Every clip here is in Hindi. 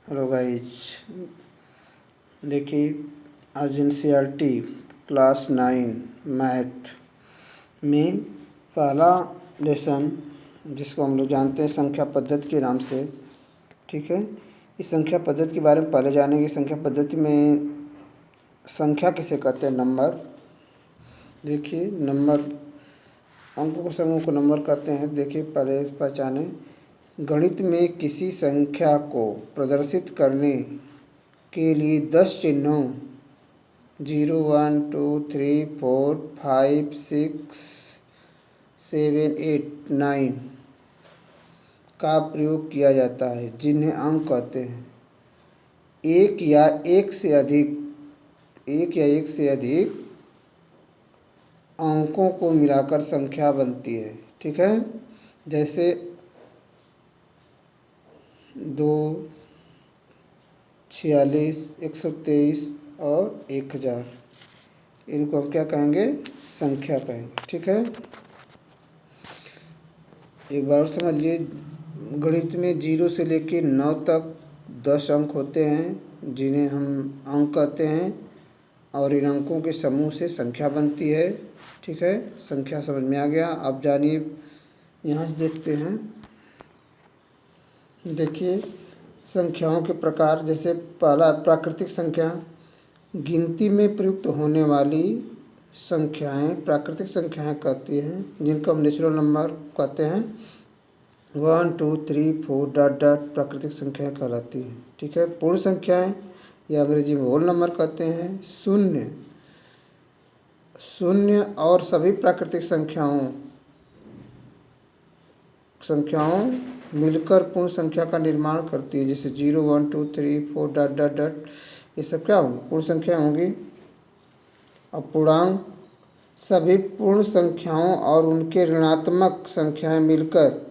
हेलो गाइज, देखिए आज एनसीईआरटी क्लास 9 मैथ में पहला लेसन जिसको हम लोग जानते हैं संख्या पद्धति के नाम से। ठीक है, इस संख्या पद्धति के बारे में पहले जानेंगे। संख्या पद्धति में संख्या किसे कहते हैं? नंबर। देखिए नंबर, अंकों के समूह को नंबर कहते हैं। देखिए पहले पहचाने, गणित में किसी संख्या को प्रदर्शित करने के लिए 10 चिन्हों 0 1 2 3 4 5 6 7 8 9 का प्रयोग किया जाता है, जिन्हें अंक कहते हैं। एक या एक से अधिक अंकों को मिलाकर संख्या बनती है। ठीक है, जैसे 2, 46, 123 और 1000, इनको हम क्या कहेंगे? संख्या कहेंगे। ठीक है, एक बार और समझ लीजिए, गणित में 0 से लेकर 9 तक 10 अंक होते हैं, जिन्हें हम अंक कहते हैं, और इन अंकों के समूह से संख्या बनती है। ठीक है, संख्या समझ में आ गया। अब जानिए, यहाँ से देखते हैं। देखिए संख्याओं के प्रकार, जैसे पहला प्राकृतिक संख्या, गिनती में प्रयुक्त होने वाली संख्याएं प्राकृतिक संख्याएं कहती हैं, जिनको हम नेचुरल नंबर कहते हैं। 1 2 3 4 डॉट डॉट प्राकृतिक संख्याएं कहलाती हैं। ठीक है, पूर्ण संख्याएं या अंग्रेजी में होल नंबर कहते हैं। शून्य और सभी प्राकृतिक संख्याओं मिलकर पूर्ण संख्या का निर्माण करती है, जैसे 0 1 2 3 4 डॉट डॉट डॉट, ये सब क्या होंगी? पूर्ण संख्या होंगी। अब पूर्णांक, सभी पूर्ण संख्याओं और उनके ऋणात्मक संख्याएं मिलकर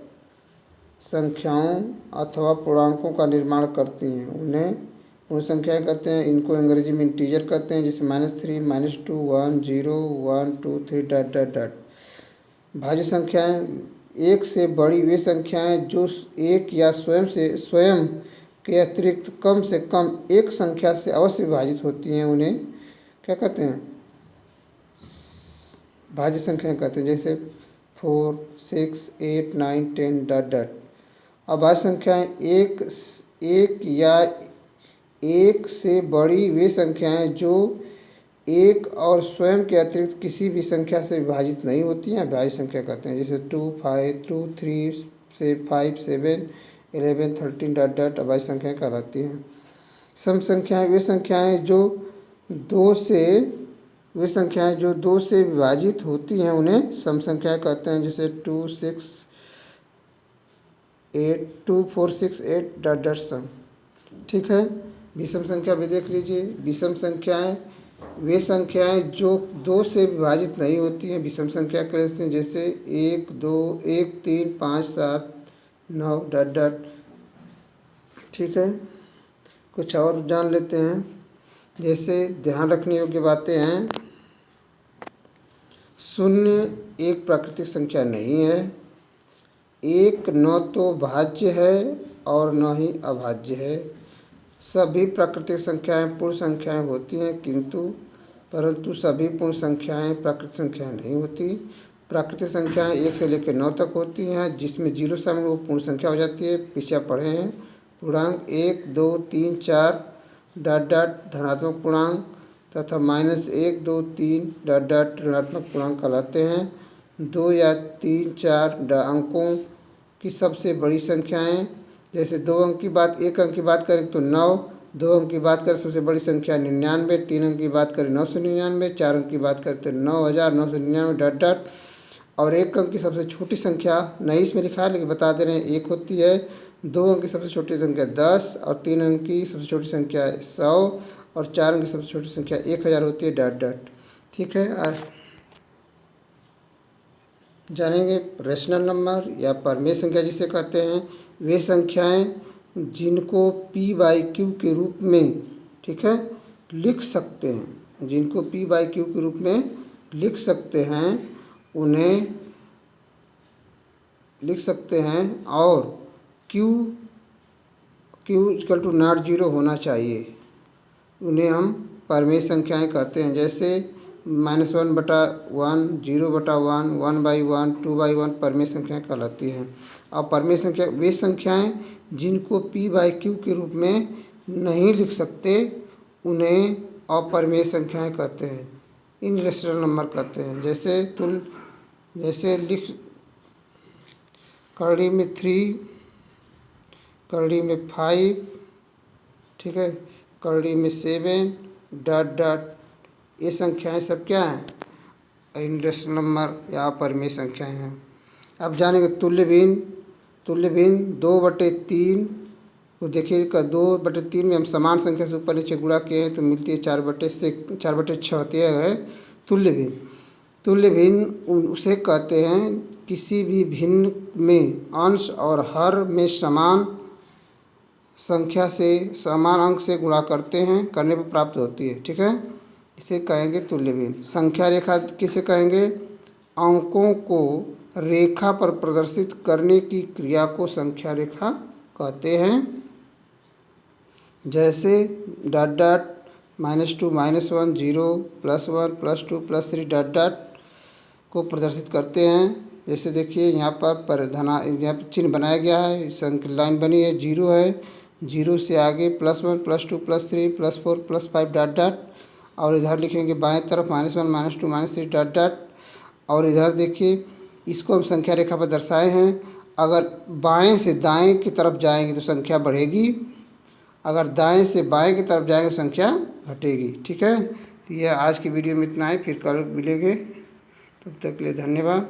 संख्याओं अथवा पूर्णांकों का निर्माण करती हैं, उन्हें पूर्ण संख्याएं कहते हैं। इनको अंग्रेजी में इंटीजर कहते हैं, जैसे -3 -2 1 0 1 2 3 डॉट डॉट डॉट। भाज्य संख्याएं, एक से बड़ी वे संख्याएं जो एक या स्वयं के अतिरिक्त कम से कम एक संख्या से अवश्य विभाजित होती हैं, उन्हें क्या कहते हैं? भाज्य संख्याएं कहते हैं, जैसे 4 6 8 9 10 डॉट डॉट। अब भाज्य संख्याएं, एक या एक से बड़ी वे संख्याएं जो एक और स्वयं के अतिरिक्त किसी भी संख्या से विभाजित नहीं होती हैं, भाज्य संख्या कहते हैं, जैसे 2 5 2 3 से 5 7 11 13 डॉट डॉट भाज्य संख्याएं कहलाती हैं। सम संख्याएं, वे संख्याएं जो दो से विभाजित होती हैं, उन्हें सम संख्याएं कहते हैं, जैसे 2 6 8 2 4 6 8 डॉट डॉट सम। ठीक है, विषम संख्या भी देख लीजिए। विषम संख्याएं, वे संख्याएं जो 2 से विभाजित नहीं होती हैं, विषम संख्या कहते हैं, जैसे 1 2 1 3 5 7 9 डॉट डॉट। ठीक है, कुछ और जान लेते हैं, जैसे ध्यान रखने योग्य बातें हैं। शून्य एक प्राकृतिक संख्या नहीं है। एक न तो भाज्य है और न ही अभाज्य है। सभी प्राकृतिक संख्याएं पूर्ण संख्याएं होती हैं, परंतु सभी पूर्ण संख्याएं प्राकृतिक संख्याएं नहीं होती। प्राकृतिक संख्याएं 1 से लेकर 9 तक होती हैं, जिसमें 0 शामिल वो पूर्ण संख्या हो जाती है। पीछे पढ़े हैं। पूर्णांक 1 2 3 4 डॉट डॉट धनात्मक पूर्णांक तथा -1 2 3 डॉट डॉट ऋणात्मक पूर्णांक कहलाते हैं। 2 या 3 4 अंकों की सबसे बड़ी संख्याएं, जैसे 2 अंक की बात, 1 अंक की बात करें तो 9, 2 अंक की बात करें सबसे बड़ी संख्या 99, 3 अंक की बात करें 999, 4 अंक की बात करें तो 9999 डॉट डॉट। और 1 अंक की सबसे छोटी संख्या नहीं इसमें लिखा है, लेकिन बता दे रहे हैं, 1 होती है। 2 अंक की सबसे छोटी संख्या 10 और 3 अंक की सबसे छोटी संख्या 100 और 4 अंक की सबसे छोटी संख्या 1000 होती है डॉट डॉट। ठीक है, जानेंगे रेशनल नंबर या परमेय संख्या जिसे कहते हैं। वे संख्याएं जिनको p/q के रूप में, ठीक है, लिख सकते हैं, जिनको p/q के रूप में लिख सकते हैं, उन्हें लिख सकते हैं, और q Q equal to not zero होना चाहिए, उन्हें हम परमेय संख्याएं कहते हैं। जैसे -1/1, 0/1, 1/1, 2/1 परमेय संख्याएं कहलाती हैं। और परमेय संख्या वे संख्याएं जिनको p/q के रूप में नहीं लिख सकते उन्हें अपरमेय संख्याएं कहते हैं, इनरेशनल नंबर कहते हैं। जैसे लिख करड़ी में 3, करड़ी में 5, ठीक है, करड़ी में 7 ... ये संख्याएं सब क्या हैं? इनरेशनल नंबर या अपरमेय संख्याएं हैं। अब जानेंगे तुल्य भिन्न। तुल्य भिन्न 2/3 को देखिए, 2/3 में हम समान संख्या से ऊपर नीचे गुणा किए हैं तो मिलती है 4/6 होती है तुल्य भिन्न। तुल्य भिन्न उसे कहते हैं किसी भी भिन्न में अंश और हर में समान संख्या से समान अंक से गुणा करने पर प्राप्त होती है, ठीक है, इसे कहेंगे तुल्य भिन्न। संख्या रेखा किसे कहेंगे? अंकों को रेखा पर प्रदर्शित करने की क्रिया को संख्या रेखा कहते हैं। जैसे ... -2 -1 0 +1 +2 +3 ... को प्रदर्शित करते हैं। जैसे देखिए यहाँ पर यहाँ पर चिन्ह बनाया गया है, संख्या लाइन बनी है, 0 है, 0 से आगे +1 +2 +3 +4 +5 ... और इधर लिखेंगे बाएं तरफ -1 -2 -3 ... और इधर देखिए इसको हम संख्या रेखा पर दर्शाए हैं। अगर बाएं से दाएं की तरफ जाएंगे तो संख्या बढ़ेगी, अगर दाएं से बाएं की तरफ जाएंगे तो संख्या घटेगी, ठीक है। तो यह आज की वीडियो में इतना ही, फिर कल मिलेंगे, तब तक के लिए धन्यवाद।